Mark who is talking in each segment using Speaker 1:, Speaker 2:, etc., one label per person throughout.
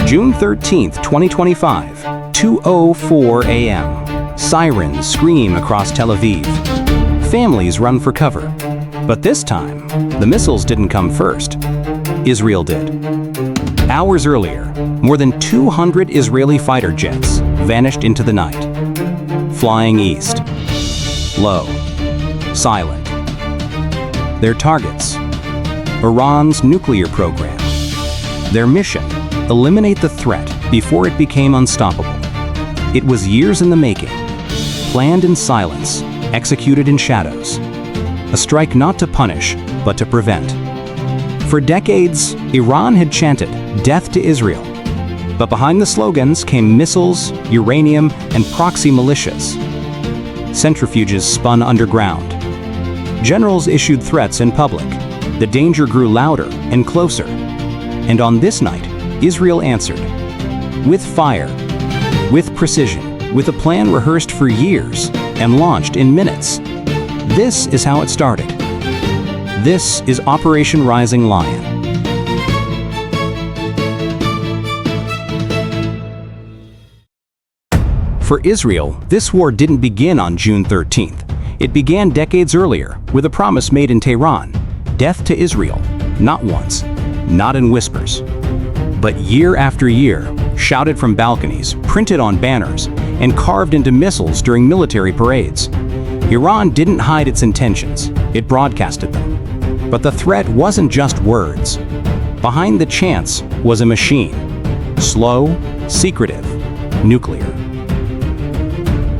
Speaker 1: June 13, 2025, 2:04 a.m. Sirens scream across Tel Aviv. Families run for cover. But this time, the missiles didn't come first. Israel did. Hours earlier, more than 200 Israeli fighter jets vanished into the night. Flying east. Low. Silent. Their targets. Iran's nuclear program. Their mission: eliminate the threat before it became unstoppable. It was years in the making. Planned in silence, executed in shadows. A strike not to punish, but to prevent. For decades, Iran had chanted death to Israel. But behind the slogans came missiles, uranium, and proxy militias. Centrifuges spun underground. Generals issued threats in public. The danger grew louder and closer. And on this night, Israel answered. With fire, with precision, with a plan rehearsed for years and launched in minutes. This is how it started. This is Operation Rising Lion. For Israel, this war didn't begin on June 13th. It began decades earlier with a promise made in Tehran: death to Israel, not once, not in whispers, but year after year, shouted from balconies, printed on banners, and carved into missiles during military parades. Iran didn't hide its intentions, it broadcasted them. But the threat wasn't just words. Behind the chants was a machine. Slow, secretive, nuclear.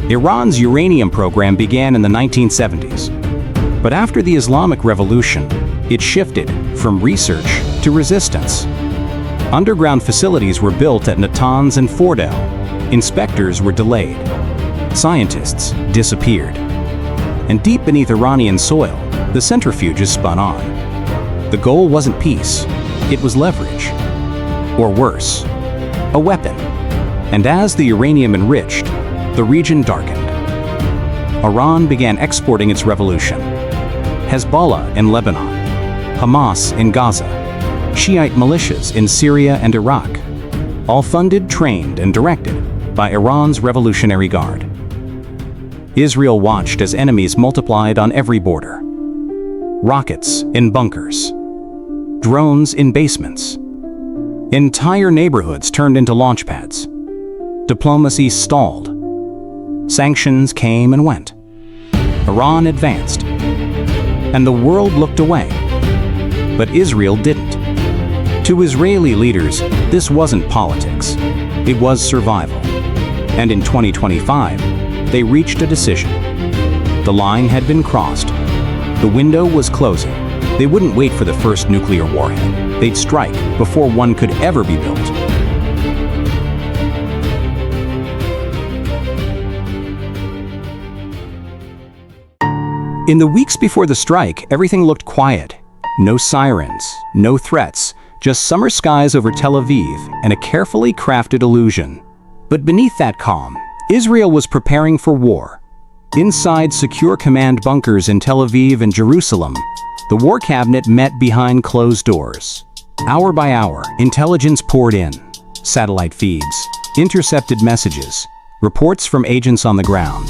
Speaker 1: Iran's uranium program began in the 1970s. But after the Islamic Revolution, it shifted from research to resistance. Underground facilities were built at Natanz and Fordow. Inspectors were delayed. Scientists disappeared. And deep beneath Iranian soil, the centrifuges spun on. The goal wasn't peace, it was leverage. Or worse, a weapon. And as the uranium enriched, the region darkened. Iran began exporting its revolution. Hezbollah in Lebanon, Hamas in Gaza, Shiite militias in Syria and Iraq, all funded, trained, and directed by Iran's Revolutionary Guard. Israel watched as enemies multiplied on every border. Rockets in bunkers. Drones in basements. Entire neighborhoods turned into launch pads. Diplomacy stalled. Sanctions came and went. Iran advanced. And the world looked away. But Israel didn't. To Israeli leaders, this wasn't politics. It was survival. And in 2025, they reached a decision. The line had been crossed. The window was closing. They wouldn't wait for the first nuclear warhead. They'd strike before one could ever be built. In the weeks before the strike, everything looked quiet. No sirens, no threats, just summer skies over Tel Aviv and a carefully crafted illusion. But beneath that calm, Israel was preparing for war. Inside secure command bunkers in Tel Aviv and Jerusalem, the war cabinet met behind closed doors. Hour by hour, intelligence poured in. Satellite feeds, intercepted messages, reports from agents on the ground.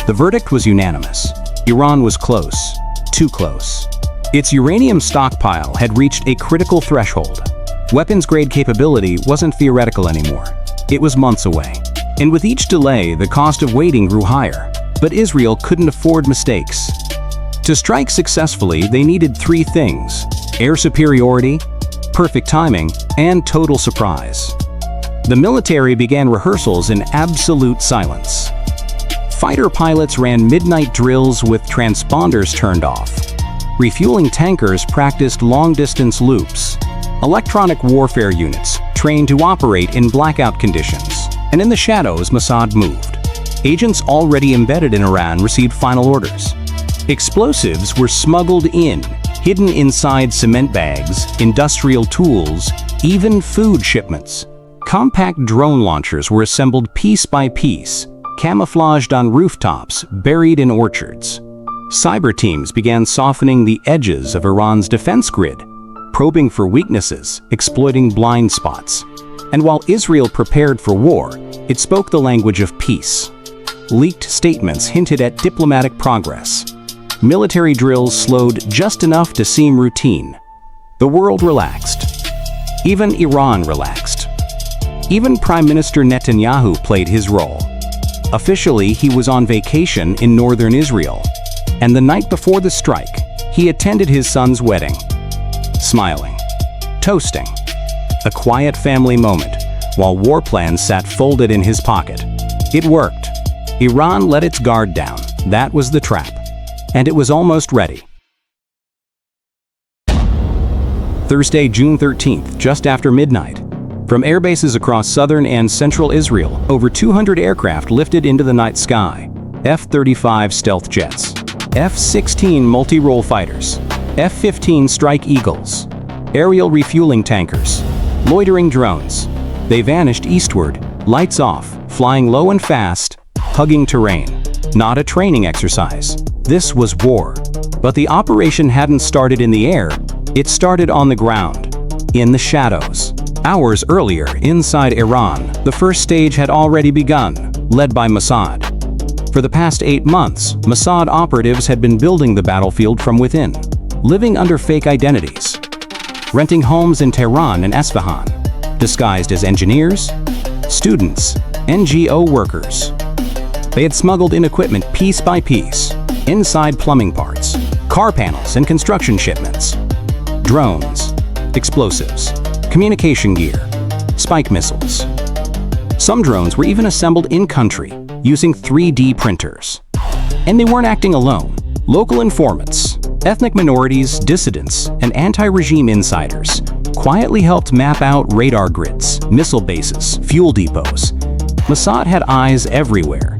Speaker 1: The verdict was unanimous. Iran was close, too close. Its uranium stockpile had reached a critical threshold. Weapons-grade capability wasn't theoretical anymore. It was months away. And with each delay, the cost of waiting grew higher. But Israel couldn't afford mistakes. To strike successfully, they needed three things: air superiority, perfect timing, and total surprise. The military began rehearsals in absolute silence. Fighter pilots ran midnight drills with transponders turned off. Refueling tankers practiced long-distance loops. Electronic warfare units trained to operate in blackout conditions. And in the shadows, Mossad moved. Agents already embedded in Iran received final orders. Explosives were smuggled in, hidden inside cement bags, industrial tools, even food shipments. Compact drone launchers were assembled piece by piece, camouflaged on rooftops, buried in orchards. Cyber teams began softening the edges of Iran's defense grid, probing for weaknesses, exploiting blind spots. And while Israel prepared for war, it spoke the language of peace. Leaked statements hinted at diplomatic progress. Military drills slowed just enough to seem routine. The world relaxed. Even Iran relaxed. Even Prime Minister Netanyahu played his role. Officially, he was on vacation in northern Israel, and the night before the strike, he attended his son's wedding. Smiling. Toasting. A quiet family moment, while war plans sat folded in his pocket. It worked. Iran let its guard down. That was the trap. And it was almost ready. Thursday, June 13th, just after midnight. From airbases across southern and central Israel, over 200 aircraft lifted into the night sky. F-35 stealth jets, F-16 multi-role fighters, F-15 Strike Eagles, aerial refueling tankers, loitering drones. They vanished eastward, lights off, flying low and fast, hugging terrain. Not a training exercise. This was war. But the operation hadn't started in the air, it started on the ground, in the shadows. Hours earlier, inside Iran, the first stage had already begun, led by Mossad. For the past 8 months, Mossad operatives had been building the battlefield from within, living under fake identities, renting homes in Tehran and Esfahan, disguised as engineers, students, NGO workers. They had smuggled in equipment piece by piece, inside plumbing parts, car panels and construction shipments, drones, explosives, communication gear, spike missiles. Some drones were even assembled in-country, using 3D printers. And they weren't acting alone. Local informants, ethnic minorities, dissidents, and anti-regime insiders quietly helped map out radar grids, missile bases, fuel depots. Mossad had eyes everywhere.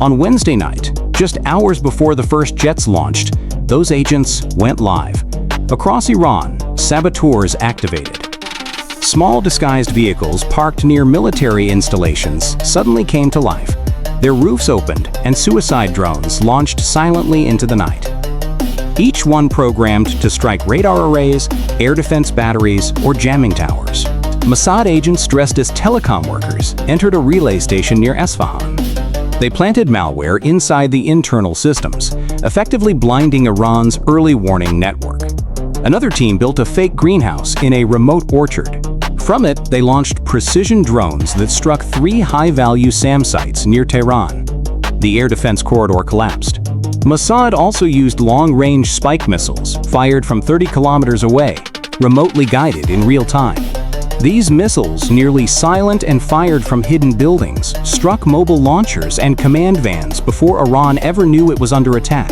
Speaker 1: On Wednesday night, just hours before the first jets launched, those agents went live. Across Iran, saboteurs activated. Small disguised vehicles parked near military installations suddenly came to life. Their roofs opened and suicide drones launched silently into the night. Each one programmed to strike radar arrays, air defense batteries, or jamming towers. Mossad agents dressed as telecom workers entered a relay station near Esfahan. They planted malware inside the internal systems, effectively blinding Iran's early warning network. Another team built a fake greenhouse in a remote orchard. From it, they launched precision drones that struck 3 high-value SAM sites near Tehran. The air defense corridor collapsed. Mossad also used long-range spike missiles fired from 30 kilometers away, remotely guided in real time. These missiles, nearly silent and fired from hidden buildings, struck mobile launchers and command vans before Iran ever knew it was under attack.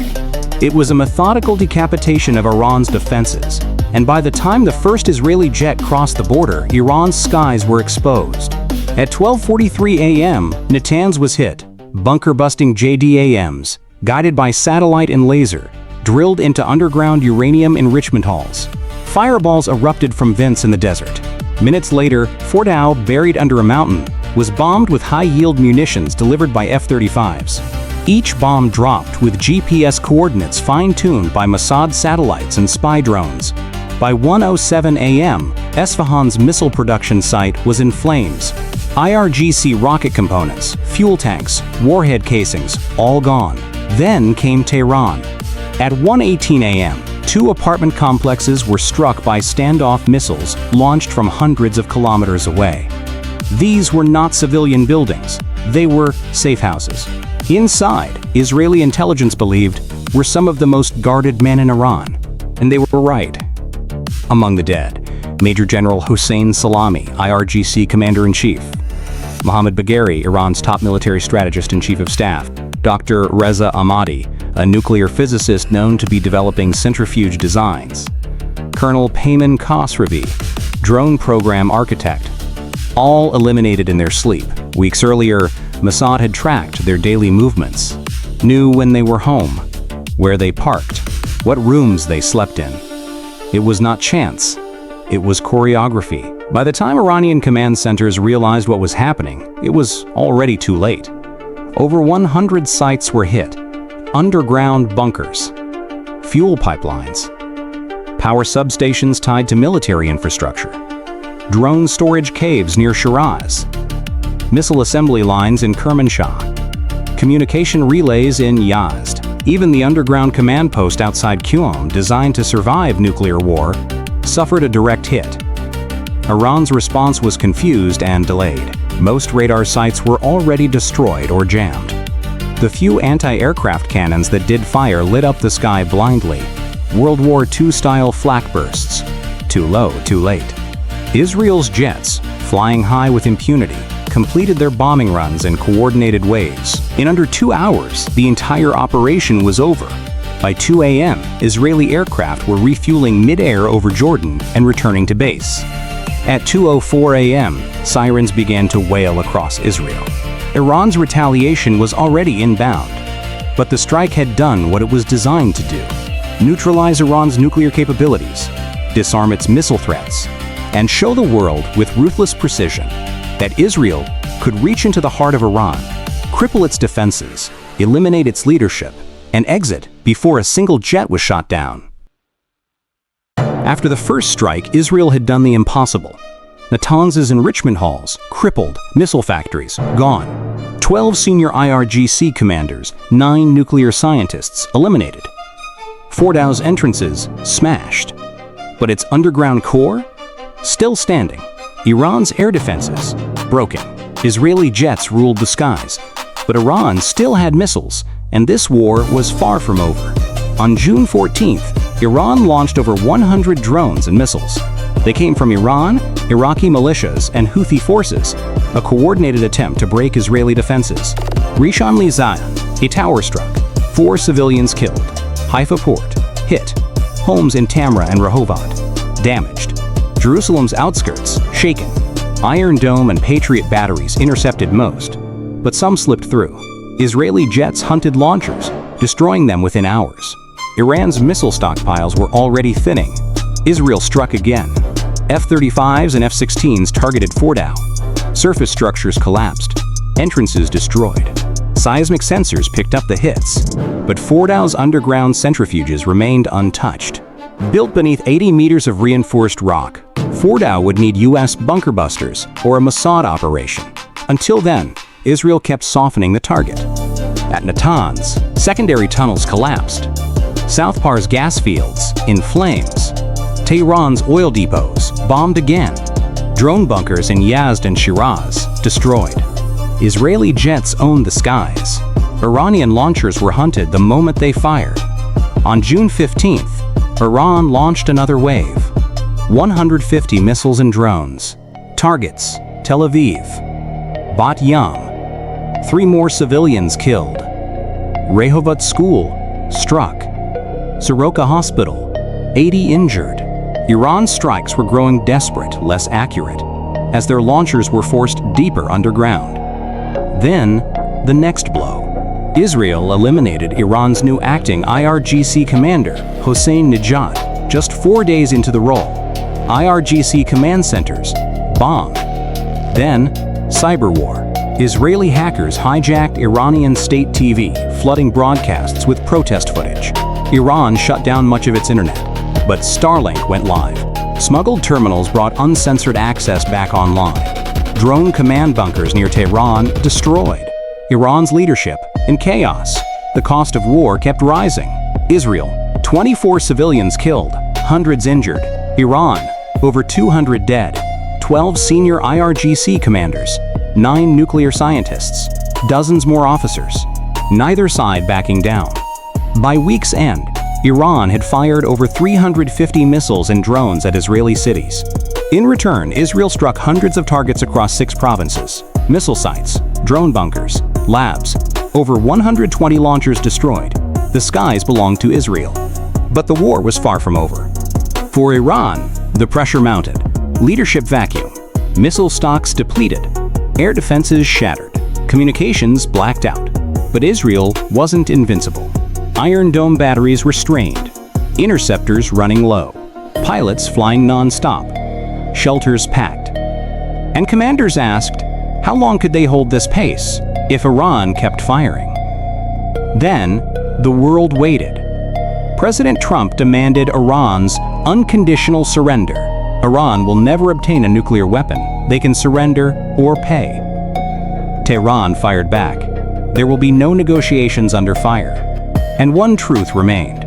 Speaker 1: It was a methodical decapitation of Iran's defenses, and by the time the first Israeli jet crossed the border, Iran's skies were exposed. At 12:43 a.m., Natanz was hit, bunker-busting JDAMs, guided by satellite and laser, drilled into underground uranium enrichment halls. Fireballs erupted from vents in the desert. Minutes later, Fort Au, buried under a mountain, was bombed with high-yield munitions delivered by F-35s. Each bomb dropped with GPS coordinates fine-tuned by Mossad satellites and spy drones. By 1:07 a.m., Esfahan's missile production site was in flames. IRGC rocket components, fuel tanks, warhead casings, all gone. Then came Tehran. At 1:18 a.m., 2 apartment complexes were struck by standoff missiles launched from hundreds of kilometers away. These were not civilian buildings. They were safe houses. Inside, Israeli intelligence believed, were some of the most guarded men in Iran. And they were right. Among the dead, Major General Hossein Salami, IRGC Commander-in-Chief; Mohammad Bagheri, Iran's top military strategist and chief of staff; Dr. Reza Ahmadi, a nuclear physicist known to be developing centrifuge designs; Colonel Payman Khosravi, drone program architect. All eliminated in their sleep. Weeks earlier, Mossad had tracked their daily movements, knew when they were home, where they parked, what rooms they slept in. It was not chance, it was choreography. By the time Iranian command centers realized what was happening, it was already too late. Over 100 sites were hit, underground bunkers, fuel pipelines, power substations tied to military infrastructure. drone storage caves near Shiraz, missile assembly lines in Kermanshah, communication relays in Yazd. Even the underground command post outside Qom, designed to survive nuclear war, suffered a direct hit. Iran's response was confused and delayed. Most radar sites were already destroyed or jammed. The few anti-aircraft cannons that did fire lit up the sky blindly. World War II-style flak bursts. Too low, too late. Israel's jets, flying high with impunity, completed their bombing runs in coordinated waves. In under 2 hours, the entire operation was over. By 2 a.m., Israeli aircraft were refueling mid-air over Jordan and returning to base. At 2:04 a.m., sirens began to wail across Israel. Iran's retaliation was already inbound, but the strike had done what it was designed to do: neutralize Iran's nuclear capabilities, disarm its missile threats, and show the world with ruthless precision that Israel could reach into the heart of Iran, cripple its defenses, eliminate its leadership, and exit before a single jet was shot down. After the first strike, Israel had done the impossible. Natanz's enrichment halls, crippled, missile factories, gone. 12 senior IRGC commanders, 9 nuclear scientists, eliminated. Fordow's entrances, smashed. But its underground core? Still standing. Iran's air defenses, broken. Israeli jets ruled the skies. But Iran still had missiles, and this war was far from over. On June 14th, Iran launched over 100 drones and missiles. They came from Iran, Iraqi militias, and Houthi forces, a coordinated attempt to break Israeli defenses. Rishon LeZion, a tower struck, 4 civilians killed. Haifa port, hit. Homes in Tamra and Rehovot, damaged. Jerusalem's outskirts, shaken. Iron Dome and Patriot batteries intercepted most, but some slipped through. Israeli jets hunted launchers, destroying them within hours. Iran's missile stockpiles were already thinning. Israel struck again. F-35s and F-16s targeted Fordow. Surface structures collapsed. Entrances destroyed. Seismic sensors picked up the hits, but Fordow's underground centrifuges remained untouched. Built beneath 80 meters of reinforced rock, Fordow would need U.S. bunker busters or a Mossad operation. Until then, Israel kept softening the target. At Natanz, secondary tunnels collapsed. South Par's gas fields, in flames. Tehran's oil depots, bombed again. Drone bunkers in Yazd and Shiraz, destroyed. Israeli jets owned the skies. Iranian launchers were hunted the moment they fired. On June 15th, Iran launched another wave. 150 missiles and drones. Targets, Tel Aviv. Bat Yam. 3 more civilians killed. Rehovot School, struck. Soroka Hospital, 80 injured. Iran's strikes were growing desperate, less accurate, as their launchers were forced deeper underground. Then, the next blow. Israel eliminated Iran's new acting IRGC commander, Hossein Nejad, just 4 days into the role. IRGC command centers, bombed. Then, cyber war. Israeli hackers hijacked Iranian state TV, flooding broadcasts with protest footage. Iran shut down much of its internet, but Starlink went live. Smuggled terminals brought uncensored access back online. Drone command bunkers near Tehran destroyed. Iran's leadership in chaos. The cost of war kept rising. Israel, 24 civilians killed, hundreds injured. Iran, over 200 dead. 12 senior IRGC commanders. 9 nuclear scientists, dozens more officers, neither side backing down. By week's end, Iran had fired over 350 missiles and drones at Israeli cities. In return, Israel struck hundreds of targets across 6 provinces, missile sites, drone bunkers, labs, over 120 launchers destroyed. The skies belonged to Israel. But the war was far from over. For Iran, the pressure mounted, leadership vacuum, missile stocks depleted, air defenses shattered, communications blacked out. But Israel wasn't invincible. Iron Dome batteries were strained, interceptors running low, pilots flying non-stop, shelters packed. And commanders asked, how long could they hold this pace if Iran kept firing? Then, the world waited. President Trump demanded Iran's unconditional surrender. Iran will never obtain a nuclear weapon. They can surrender or pay. Tehran fired back. There will be no negotiations under fire. And one truth remained.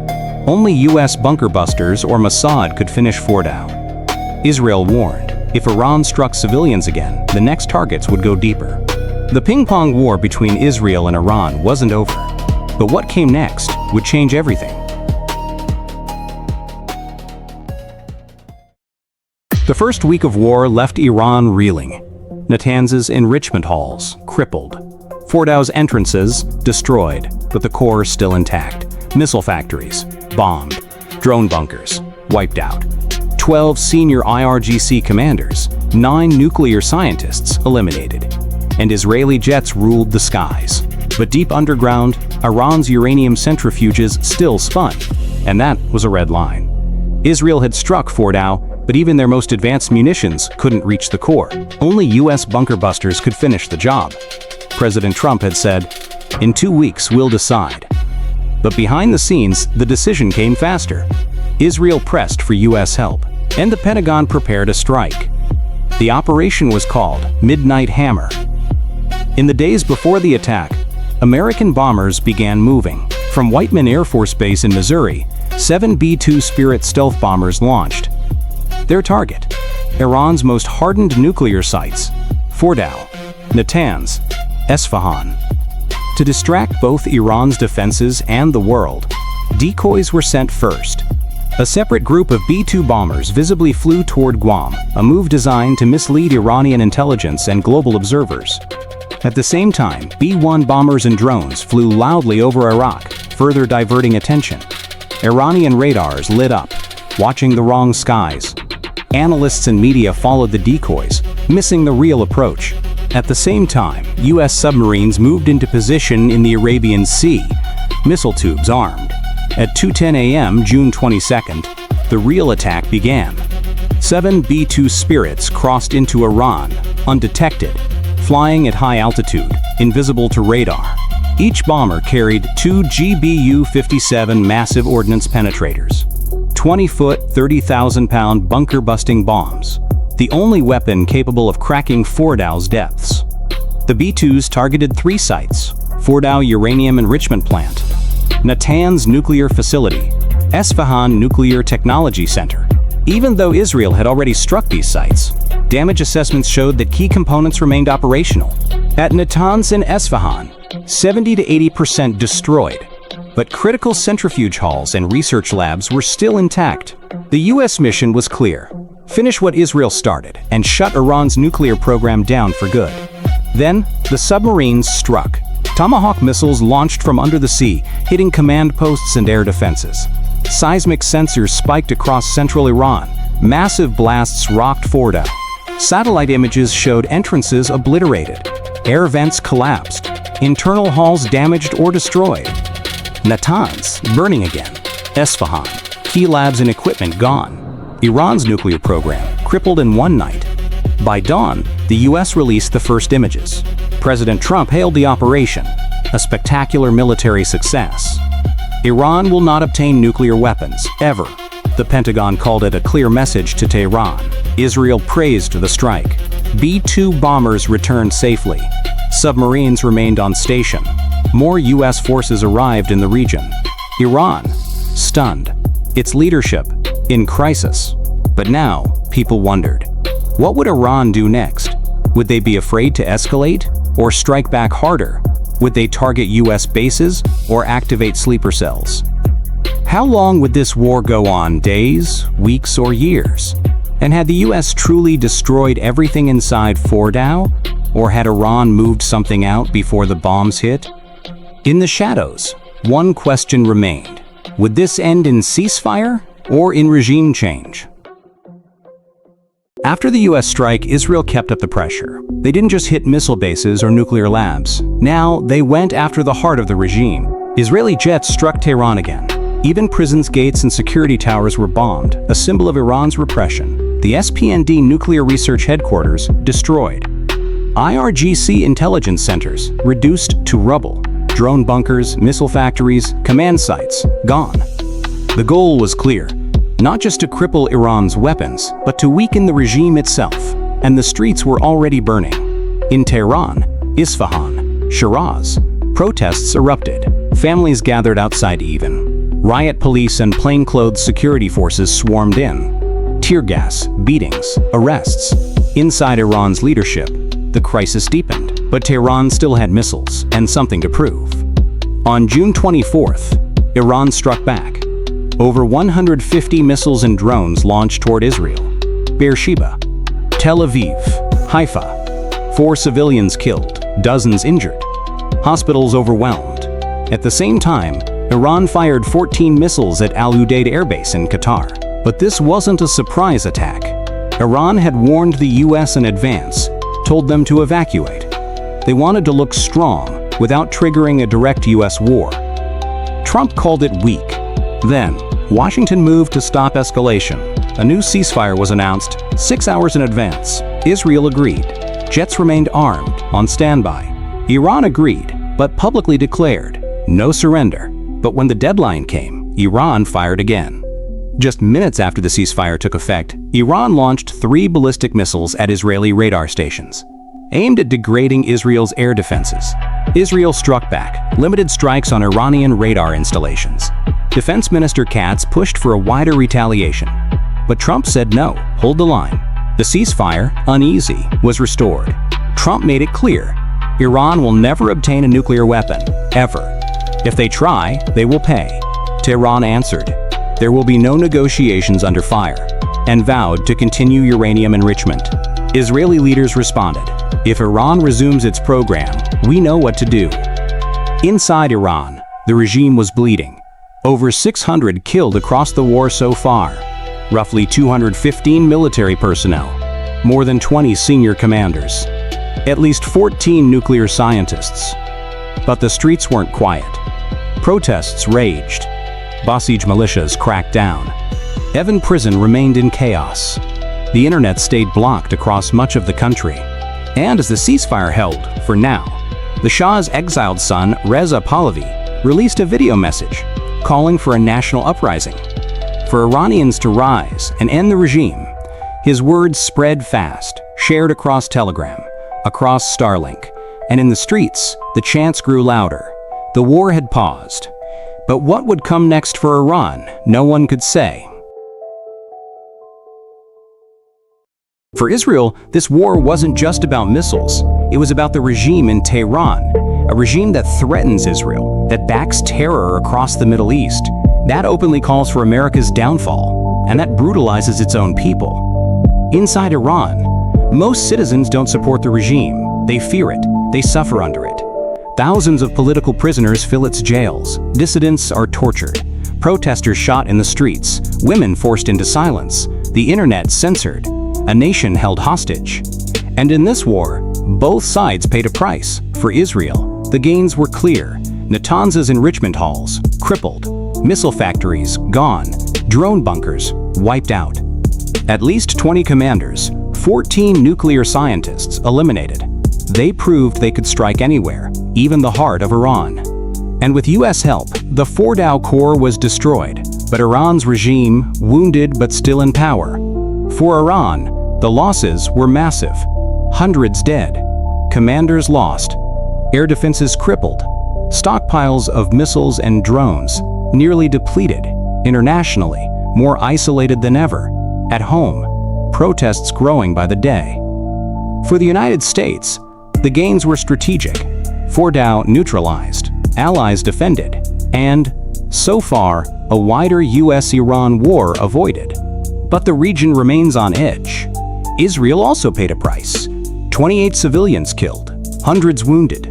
Speaker 1: Only US bunker busters or Mossad could finish Fordow. Israel warned, if Iran struck civilians again, the next targets would go deeper. The ping-pong war between Israel and Iran wasn't over. But what came next would change everything. The first week of war left Iran reeling. Natanz's enrichment halls crippled. Fordow's entrances destroyed, but the core still intact. Missile factories bombed. Drone bunkers wiped out. 12 senior IRGC commanders, 9 nuclear scientists eliminated. And Israeli jets ruled the skies. But deep underground, Iran's uranium centrifuges still spun, and that was a red line. Israel had struck Fordow, but even their most advanced munitions couldn't reach the core. Only US bunker busters could finish the job. President Trump had said, "In 2 weeks, we'll decide." But behind the scenes, the decision came faster. Israel pressed for US help, and the Pentagon prepared a strike. The operation was called Midnight Hammer. In the days before the attack, American bombers began moving. From Whiteman Air Force Base in Missouri, 7 B-2 Spirit stealth bombers launched. Their target, Iran's most hardened nuclear sites, Fordow, Natanz, Esfahan. To distract both Iran's defenses and the world, decoys were sent first. A separate group of B-2 bombers visibly flew toward Guam, a move designed to mislead Iranian intelligence and global observers. At the same time, B-1 bombers and drones flew loudly over Iraq, further diverting attention. Iranian radars lit up, watching the wrong skies. Analysts and media followed the decoys, missing the real approach. At the same time, US submarines moved into position in the Arabian Sea, missile tubes armed. At 2:10 a.m. June 22nd, the real attack began. 7 B-2 Spirits crossed into Iran, undetected, flying at high altitude, invisible to radar. Each bomber carried 2 GBU-57 massive ordnance penetrators, 20-foot, 30,000-pound bunker-busting bombs, the only weapon capable of cracking Fordow's depths. The B-2s targeted 3 sites: Fordow Uranium Enrichment Plant, Natanz Nuclear Facility, Esfahan Nuclear Technology Center. Even though Israel had already struck these sites, damage assessments showed that key components remained operational. At Natanz and Esfahan, 70 to 80% destroyed, but critical centrifuge halls and research labs were still intact. The US mission was clear: finish what Israel started and shut Iran's nuclear program down for good. Then, the submarines struck. Tomahawk missiles launched from under the sea, hitting command posts and air defenses. Seismic sensors spiked across central Iran. Massive blasts rocked Fordow. Satellite images showed entrances obliterated. Air vents collapsed. Internal halls damaged or destroyed. Natanz burning again. Esfahan, key labs and equipment gone. Iran's nuclear program crippled in one night. By dawn, the US released the first images. President Trump hailed the operation a spectacular military success. Iran will not obtain nuclear weapons, ever. The Pentagon called it a clear message to Tehran. Israel praised the strike. B-2 bombers returned safely. Submarines remained on station. More US forces arrived in the region. Iran, stunned. Its leadership, in crisis. But now, people wondered, what would Iran do next? Would they be afraid to escalate, or strike back harder? Would they target US bases, or activate sleeper cells? How long would this war go on? Days, weeks, or years? And had the US truly destroyed everything inside Fordow? Or had Iran moved something out before the bombs hit? In the shadows, one question remained. Would this end in ceasefire or in regime change? After the US strike, Israel kept up the pressure. They didn't just hit missile bases or nuclear labs. Now, they went after the heart of the regime. Israeli jets struck Tehran again. Even prisons' gates and security towers were bombed, a symbol of Iran's repression. The SPND nuclear research headquarters destroyed. IRGC intelligence centers reduced to rubble. Drone bunkers, missile factories, command sites gone. The goal was clear: not just to cripple Iran's weapons, but to weaken the regime itself. And the streets were already burning. In Tehran, Isfahan, Shiraz, protests erupted. Families gathered outside even. Riot police and plainclothes security forces swarmed in. Tear gas, beatings, arrests. Inside Iran's leadership, the crisis deepened, but Tehran still had missiles and something to prove. On June 24th, Iran struck back. Over 150 missiles and drones launched toward Israel. Beersheba, Tel Aviv, Haifa. 4 civilians killed, dozens injured. Hospitals overwhelmed. At the same time, Iran fired 14 missiles at Al Udeid Air Base in Qatar. But this wasn't a surprise attack. Iran had warned the US in advance, told them to evacuate. They wanted to look strong without triggering a direct US war. Trump called it weak. Then, Washington moved to stop escalation. A new ceasefire was announced 6 hours in advance. Israel agreed. Jets remained armed, on standby. Iran agreed, but publicly declared no surrender. But when the deadline came, Iran fired again. Just minutes after the ceasefire took effect, Iran launched 3 ballistic missiles at Israeli radar stations, aimed at degrading Israel's air defenses. Israel struck back, limited strikes on Iranian radar installations. Defense Minister Katz pushed for a wider retaliation. But Trump said no, hold the line. The ceasefire, uneasy, was restored. Trump made it clear, Iran will never obtain a nuclear weapon, ever. If they try, they will pay. Tehran answered, there will be no negotiations under fire, and vowed to continue uranium enrichment. Israeli leaders responded, if Iran resumes its program, we know what to do. Inside Iran, the regime was bleeding. Over 600 killed across the war so far. Roughly 215 military personnel. More than 20 senior commanders. At least 14 nuclear scientists. But the streets weren't quiet. Protests raged. Basij militias cracked down. Evin prison remained in chaos. The internet stayed blocked across much of the country. And as the ceasefire held, for now, the Shah's exiled son, Reza Pahlavi, released a video message calling for a national uprising. For Iranians to rise and end the regime, his words spread fast, shared across Telegram, across Starlink, and in the streets, the chants grew louder. The war had paused. But what would come next for Iran, no one could say. For Israel, this war wasn't just about missiles. It was about the regime in Tehran, a regime that threatens Israel, that backs terror across the Middle East, that openly calls for America's downfall, and that brutalizes its own people. Inside Iran, most citizens don't support the regime. They fear it. They suffer under it. Thousands of political prisoners fill its jails. Dissidents are tortured. Protesters shot in the streets. Women forced into silence. The internet censored. A nation held hostage. And in this war, both sides paid a price. For Israel, the gains were clear. Natanz's enrichment halls, crippled. Missile factories, gone. Drone bunkers, wiped out. At least 20 commanders, 14 nuclear scientists eliminated. They proved they could strike anywhere, even the heart of Iran. And with US help, the Fordow core was destroyed, but Iran's regime wounded but still in power. For Iran, the losses were massive. Hundreds dead, commanders lost, air defenses crippled, stockpiles of missiles and drones nearly depleted. Internationally, more isolated than ever. At home, protests growing by the day. For the United States, the gains were strategic. Fordow neutralized, allies defended, and, so far, a wider US-Iran war avoided. But the region remains on edge. Israel also paid a price. 28 civilians killed, hundreds wounded.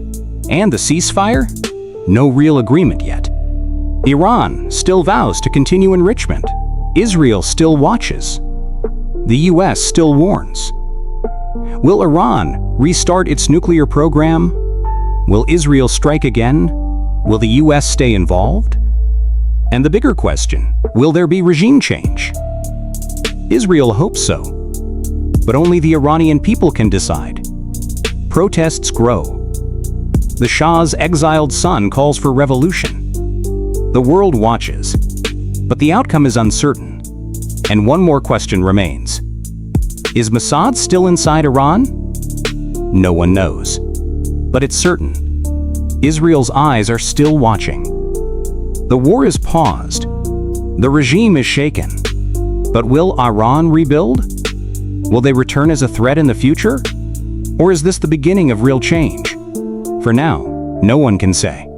Speaker 1: And the ceasefire? No real agreement yet. Iran still vows to continue enrichment. Israel still watches. The US still warns. Will Iran restart its nuclear program? Will Israel strike again? Will the US stay involved? And the bigger question, will there be regime change? Israel hopes so, but only the Iranian people can decide. Protests grow. The Shah's exiled son calls for revolution. The world watches, but the outcome is uncertain. And one more question remains. Is Mossad still inside Iran? No one knows. But it's certain. Israel's eyes are still watching. The war is paused. The regime is shaken. But will Iran rebuild? Will they return as a threat in the future? Or is this the beginning of real change? For now, no one can say.